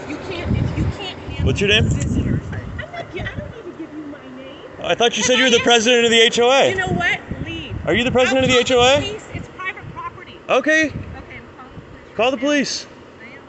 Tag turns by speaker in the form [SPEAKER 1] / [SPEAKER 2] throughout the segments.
[SPEAKER 1] You can't, if you can't handle
[SPEAKER 2] What's your name?
[SPEAKER 1] visitors. I don't need to give you my name.
[SPEAKER 2] I thought you said you were the president of the HOA.
[SPEAKER 1] You know what? Leave.
[SPEAKER 2] Are you the president of the
[SPEAKER 1] I'll call
[SPEAKER 2] HOA?
[SPEAKER 1] the police. It's private property.
[SPEAKER 2] Okay.
[SPEAKER 1] Okay, I'm calling the police.
[SPEAKER 2] Call the police.
[SPEAKER 1] I am.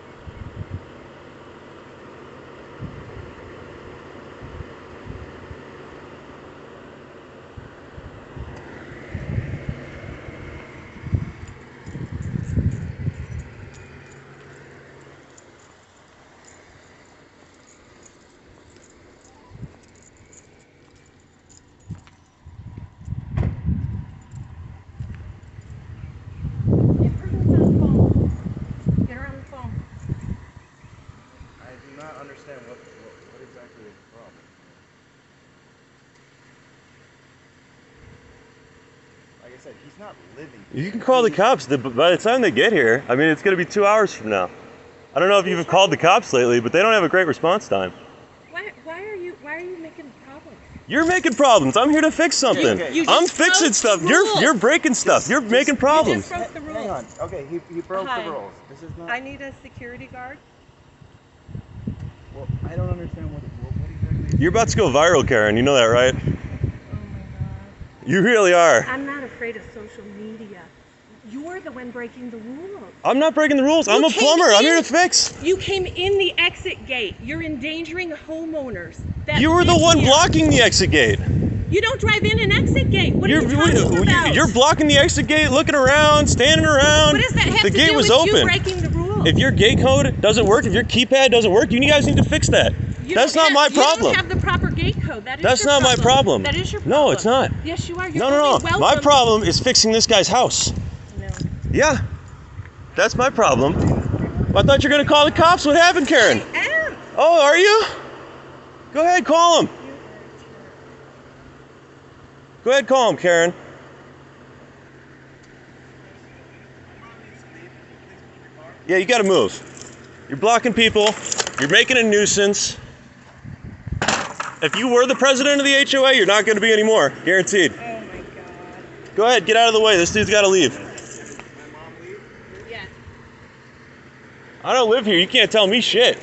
[SPEAKER 1] Get her on the phone.
[SPEAKER 3] I do not understand what exactly is the problem. Like I said, he's not living here.
[SPEAKER 2] You can call the cops. By the time they get here, I mean, it's going to be 2 hours from now. I don't know if you've called the cops lately, but they don't have a great response time.
[SPEAKER 1] Why are you making problems?
[SPEAKER 2] You're making problems. I'm here to fix something. I'm fixing stuff. You're breaking stuff. You're making problems.
[SPEAKER 1] You just broke the rules.
[SPEAKER 3] Hang on. Okay, he broke the rules. This is not.
[SPEAKER 1] I need a security guard.
[SPEAKER 3] Well, I don't understand what exactly.
[SPEAKER 2] You're about to go viral, Karen. You know that, right?
[SPEAKER 1] Oh my God.
[SPEAKER 2] You really are.
[SPEAKER 1] I'm not afraid of social media. You're the one breaking the rules.
[SPEAKER 2] I'm not breaking the rules. I'm a plumber. I'm here to fix.
[SPEAKER 1] You came in the exit gate. You're endangering homeowners.
[SPEAKER 2] You were the one blocking the exit gate.
[SPEAKER 1] You don't drive in an exit gate. What are you talking about?
[SPEAKER 2] You're blocking the exit gate, looking around, standing around.
[SPEAKER 1] What does that have
[SPEAKER 2] the
[SPEAKER 1] to
[SPEAKER 2] gate
[SPEAKER 1] do
[SPEAKER 2] was
[SPEAKER 1] with
[SPEAKER 2] open.
[SPEAKER 1] you breaking the rules?
[SPEAKER 2] If your gate code doesn't work, if your keypad doesn't work, you guys need to fix that. That's not my problem.
[SPEAKER 1] You don't have the proper gate code.
[SPEAKER 2] That's not my problem.
[SPEAKER 1] That is your problem.
[SPEAKER 2] No, it's not.
[SPEAKER 1] Yes, you are.
[SPEAKER 2] No. My problem is fixing this guy's house.
[SPEAKER 1] No.
[SPEAKER 2] Yeah, that's my problem. I thought you were gonna call the cops. What happened, Karen?
[SPEAKER 1] I am.
[SPEAKER 2] Oh, are you? Go ahead, call him. Go ahead, call him, Karen. Yeah, you gotta move. You're blocking people. You're making a nuisance. If you were the president of the HOA, you're not gonna be anymore. Guaranteed.
[SPEAKER 1] Oh my God.
[SPEAKER 2] Go ahead, get out of the way. This dude's gotta leave.
[SPEAKER 3] My mom leave?
[SPEAKER 1] Yes.
[SPEAKER 2] I don't live here. You can't tell me shit.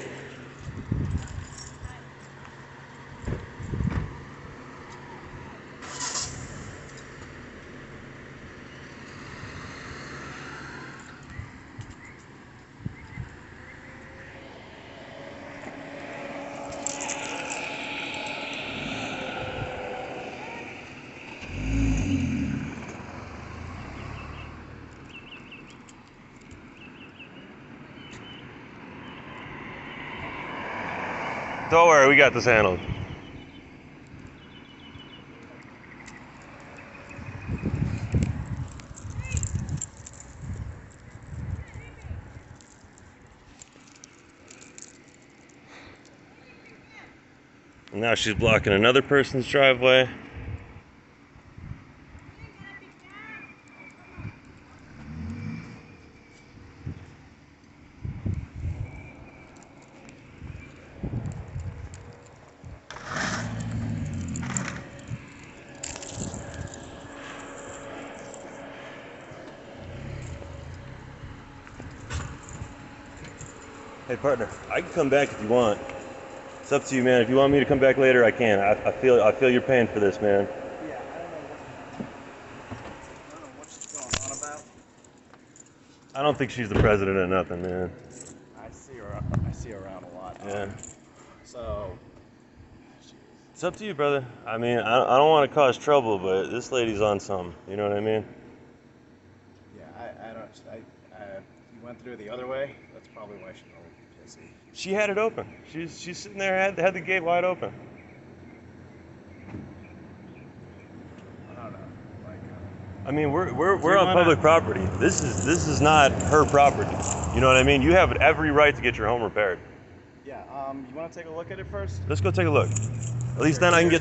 [SPEAKER 2] Don't worry, we got this handled. And now she's blocking another person's driveway. Hey partner, I can come back if you want. It's up to you, man. If you want me to come back later, I can. I feel you're paying for this, man.
[SPEAKER 3] Yeah, I don't know what she's going on about.
[SPEAKER 2] I don't think she's the president of nothing, man.
[SPEAKER 3] I see her around a lot.
[SPEAKER 2] Yeah.
[SPEAKER 3] So.
[SPEAKER 2] It's up to you, brother. I mean, I don't want to cause trouble, but this lady's on something. You know what I mean?
[SPEAKER 3] Yeah, I don't. You went through the other way. That's probably why she's all pissy.
[SPEAKER 2] She had it open. She's sitting there, had the gate wide open.
[SPEAKER 3] I don't know. Like.
[SPEAKER 2] I mean, we're on public property. This is not her property. You know what I mean? You have every right to get your home repaired.
[SPEAKER 3] Yeah. You want to take a look at it first?
[SPEAKER 2] Let's go take a look. At least then I can get